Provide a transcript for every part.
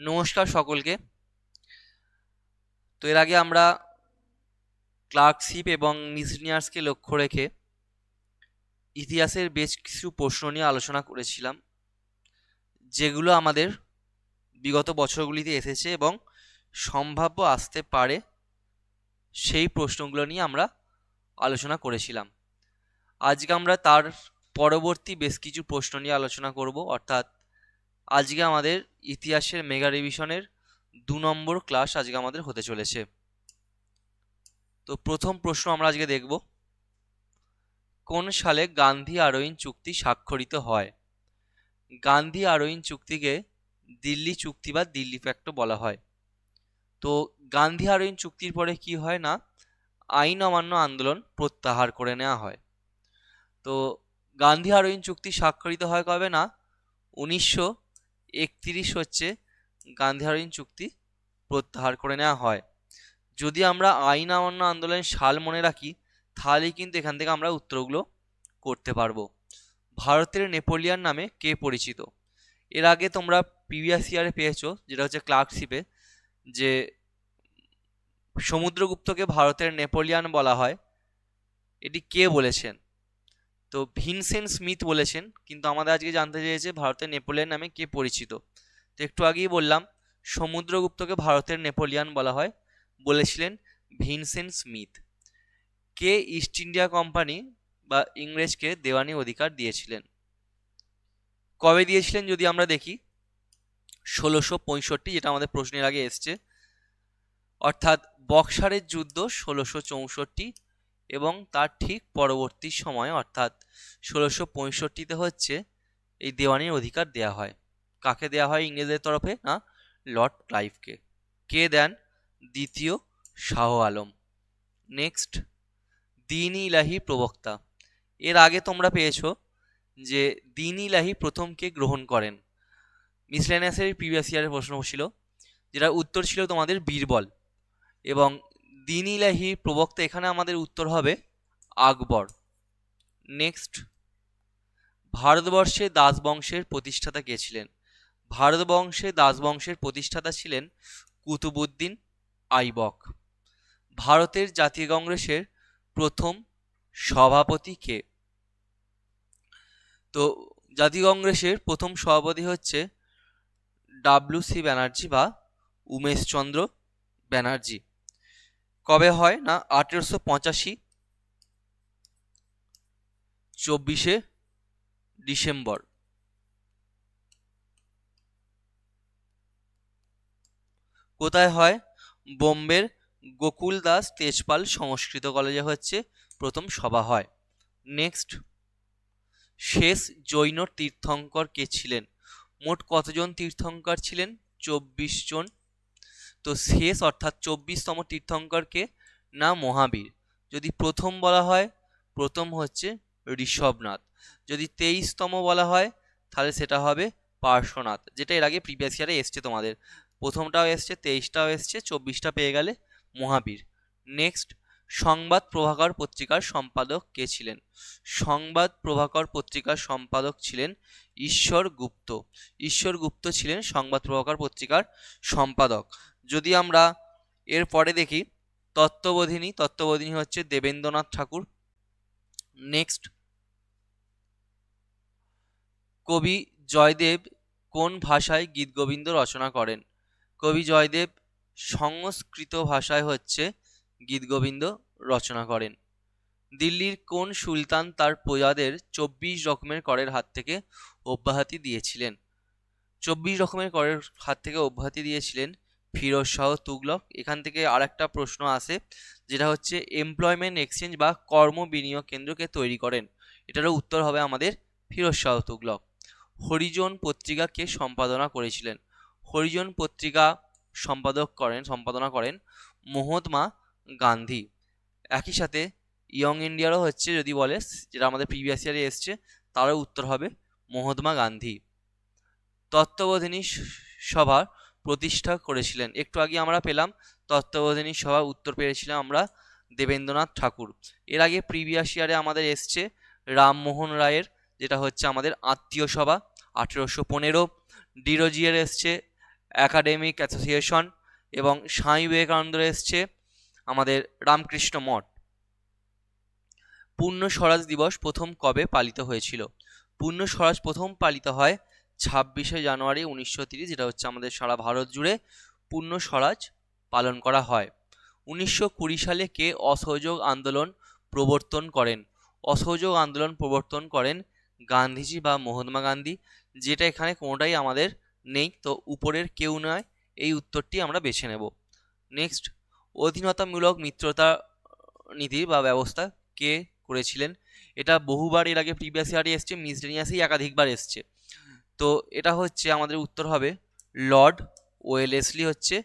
নমস্কার সকলকে। তো এর আগে আমরা ক্লার্কশিপ এবং মিসলিনিয়াসকে লক্ষ্য রেখে ইতিহাসের বেশ কিছু প্রশ্ন নিয়ে আলোচনা করেছিলাম, যেগুলো আমাদের বিগত বছরগুলিতে এসেছে এবং সম্ভাব্য আসতে পারে সেই প্রশ্নগুলো নিয়ে আমরা আলোচনা করেছিলাম। আজকে আমরা তার পরবর্তী বেশ কিছু প্রশ্ন নিয়ে আলোচনা করব, অর্থাৎ আজকে আমাদের ইতিহাসের মেগা রিভিশনের 2 নম্বর ক্লাস আজকে আমাদের হতে চলেছে। তো প্রথম প্রশ্ন আমরা আজকে দেখব, কোন সালে গান্ধী আরোইন চুক্তি স্বাক্ষরিত হয়? গান্ধী আরোইন চুক্তিকে দিল্লি চুক্তি বা দিল্লি প্যাক্ট বলা হয়। তো গান্ধী আরোইন চুক্তির পরে কি হয় না, আইন অমান্য আন্দোলন প্রত্যাহার করে নেওয়া হয়। তো গান্ধী আরোইন চুক্তি স্বাক্ষরিত হয় কবে না, 1931 হচ্ছে গান্ধী আরোইন চুক্তি প্রত্যাহার করে নেওয়া হয়। যদি আমরা আইন অমান্য আন্দোলনের সাল মনে রাখি, তাহলেই কিন্তু এখান থেকে আমরা উত্তরগুলো করতে পারবো। ভারতের নেপোলিয়ান নামে কে পরিচিত? এর আগে তোমরা প্রিভিয়াস ইয়ারে পেয়েছো, যেটা হচ্ছে ক্লার্কশিপে, যে সমুদ্রগুপ্তকে ভারতের নেপোলিয়ান বলা হয়। এটি কে বলেছেন? তো ভিনসেন্ট স্মিথ বলেছেন, কিন্তু আমাদের আজকে জানতে চেয়েছে ভারতের নেপোলিয়ান নামে কে পরিচিত। তো একটু আগেই বললাম সমুদ্রগুপ্তকে ভারতের নেপোলিয়ান বলা হয়, বলেছিলেন ভিনসেন্ট স্মিথ। কে ইস্ট ইন্ডিয়া কোম্পানি বা ইংরেজকে দেওয়ানি অধিকার দিয়েছিলেন? কবে দিয়েছিলেন যদি আমরা দেখি, 1665, যেটা আমাদের প্রশ্নের আগে এসছে, অর্থাৎ বক্সারের যুদ্ধ 1664 এবং তার ঠিক পরবর্তী সময় অর্থাৎ 1665 হচ্ছে এই দেওয়ানির অধিকার দেয়া হয়। কাকে দেয়া হয় ইংরেজদের তরফে? না, লর্ড ক্লাইভকে। কে দেন? দ্বিতীয় শাহ আলম। নেক্সট, দ্বীন ইলাহি প্রবক্তা। এর আগে তোমরা পেয়েছো যে দ্বীন ইলাহি প্রথম কে গ্রহণ করেন? মিসলেনিয়াসের প্রিভিয়াস ইয়ারের প্রশ্ন ছিল, যেটা উত্তর ছিল তোমাদের বীরবল, এবং দ্বীন ইলাহি প্রবক্তা এখানে আমাদের উত্তর হবে আকবর। নেক্সট, ভারতবর্ষে দাস বংশের প্রতিষ্ঠাতা কে ছিলেন? ভারতবর্ষে দাস বংশের প্রতিষ্ঠাতা ছিলেন কুতুবউদ্দিন আইবক। ভারতের জাতীয় কংগ্রেসের প্রথম সভাপতি কে? তো জাতীয় কংগ্রেসের প্রথম সভাপতি হচ্ছে WC ব্যানার্জি বা উমেশচন্দ্র ব্যানার্জি। কবে হয় না, 1885 24শে ডিসেম্বর। কোথায় হয়? বোম্বের গোকুল দাস তেজপাল সংস্কৃত কলেজে হচ্ছে প্রথম সভা হয়। নেক্সট, শেষ জৈন তীর্থঙ্কর কে ছিলেন? মোট কতজন তীর্থঙ্কর ছিলেন? 24 জন। তো শেষ অর্থাৎ 24তম তীর্থঙ্করকে? না, মহাবীর। যদি প্রথম বলা হয়, প্রথম হচ্ছে ঋষভনাথ। যদি 23তম বলা হয়, তাহলে সেটা হবে পার্শ্বনাথ, যেটা এর আগে প্রিভিয়াস ইয়ারে এসছে তোমাদের। প্রথমটাও এসছে, 23টাও এসছে, 24টা পেয়ে গেলে মহাবীর। নেক্সট, সংবাদ প্রভাকর পত্রিকার সম্পাদক কে ছিলেন? সংবাদ প্রভাকর পত্রিকার সম্পাদক ছিলেন ঈশ্বর গুপ্ত। ঈশ্বর গুপ্ত ছিলেন সংবাদ প্রভাকর পত্রিকার সম্পাদক। যদি আমরা এর পরে দেখি, তত্ত্ববোধিনী হচ্ছে দেবেন্দ্রনাথ ঠাকুর। নেক্সট, কবি জয়দেব কোন ভাষায় গীতগোবিন্দ রচনা করেন? কবি জয়দেব সংস্কৃত ভাষায় হচ্ছে গীতগোবিন্দ রচনা করেন। দিল্লির কোন সুলতান তার প্রজাদের 24 রকমের করের হাত থেকে অব্যাহতি দিয়েছিলেন? 24 রকমের করের হাত থেকে অব্যাহতি দিয়েছিলেন ফিরোজ শাহ তুগলক। এখান থেকে আরেকটা প্রশ্ন আসে, যেটা হচ্ছে এমপ্লয়মেন্ট এক্সচেঞ্জ বা কর্ম বিনিয়োগ কেন্দ্রকে তৈরি করেন? এটারও উত্তর হবে আমাদের ফিরোজ শাহ তুগলক। হরিজন পত্রিকা কে সম্পাদনা করেছিলেন? হরিজন পত্রিকা সম্পাদনা করেন মহাত্মা গান্ধী। একই সাথে ইয়ং ইন্ডিয়ারও হচ্ছে, যদি বলে, যেটা আমাদের প্রিভিয়াস ইয়ারে এসছে, তারও উত্তর হবে মহাত্মা গান্ধী। তত্ত্ববোধিনী সভা প্রতিষ্ঠা করেছিলেন? একটু আগে আমরা পেলাম তত্ত্ববোধিনী সভা, উত্তর পেয়েছিলাম আমরা দেবেন্দ্রনাথ ঠাকুর। এর আগে প্রিভিয়াস ইয়ারে আমাদের এসছে রামমোহন রায়ের, যেটা হচ্ছে আমাদের আত্মীয় সভা 1815। ডিরোজিয়ার এসছে একাডেমিক অ্যাসোসিয়েশন এবং স্বামী বিবেকানন্দের এসছে আমাদের রামকৃষ্ণ মঠ। পূর্ণ স্বরাজ দিবস প্রথম কবে পালিত হয়েছিল? পূর্ণ স্বরাজ প্রথম পালিত হয় 26শে জানুয়ারি 1930, যেটা হচ্ছে আমাদের সারা ভারত জুড়ে পূর্ণ স্বরাজ পালন করা হয়। 1920 সালে কে অসহযোগ আন্দোলন প্রবর্তন করেন? অসহযোগ আন্দোলন প্রবর্তন করেন গান্ধীজি বা মহাত্মা গান্ধী, যেটা এখানে কোনোটাই আমাদের নেই, তো উপরের কেউ নয়, এই উত্তরটি আমরা বেছে নেব। নেক্সট, অধীনতামূলক মিত্রতা নীতি বা ব্যবস্থা কে করেছিলেন? এটা বহুবার এর আগে প্রিভিয়াস ইয়ারে এসছে, মিসডেনিয়াসেই একাধিকবার এসছে। তো এটা হচ্ছে আমাদের উত্তর হবে লর্ড ওয়েলেসলি হচ্ছে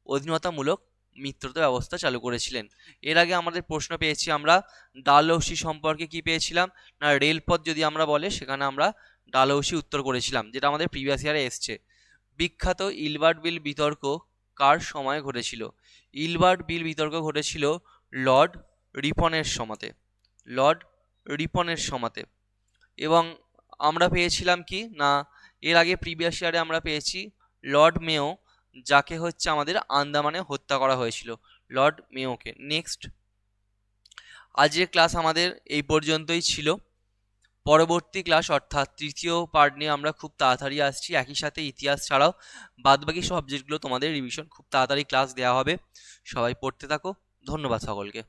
অধীনতামূলক মিত্রতা ব্যবস্থা চালু করেছিলেন। এর আগে আমাদের প্রশ্ন পেয়েছি আমরা ডালহৌসি সম্পর্কে কি পেয়েছিলাম না, রেলপথ যদি আমরা বলে সেখানে আমরা ডালহৌসি উত্তর করেছিলাম, যেটা আমাদের প্রিভিয়াস ইয়ারে এসছে। বিখ্যাত ইলবার্ট বিল বিতর্ক কার সময় ঘটেছিল? ইলবার্ট বিল বিতর্ক ঘটেছিল লর্ড রিপনের সময়তে, লর্ড রিপনের সময়তে। এবং আমরা পেয়েছিলাম কি না, এর আগে প্রিভিয়াস ইয়ারে আমরা পেয়েছি লর্ড মেয়ো, যাকে হচ্ছে আমাদের আন্দামানে হত্যা করা হয়েছিল, লর্ড মেয়োকে। নেক্সট, আজকের ক্লাস আমাদের এই পর্যন্তই ছিল। পরবর্তী ক্লাস অর্থাৎ তৃতীয় পার্ট নিয়ে আমরা খুব তাড়াতাড়ি আসছি। একই সাথে ইতিহাস ছাড়াও বাদবাকি সাবজেক্টগুলো তোমাদের রিভিশন খুব তাড়াতাড়ি ক্লাস দেওয়া হবে। সবাই পড়তে থাকো। ধন্যবাদ সকলকে।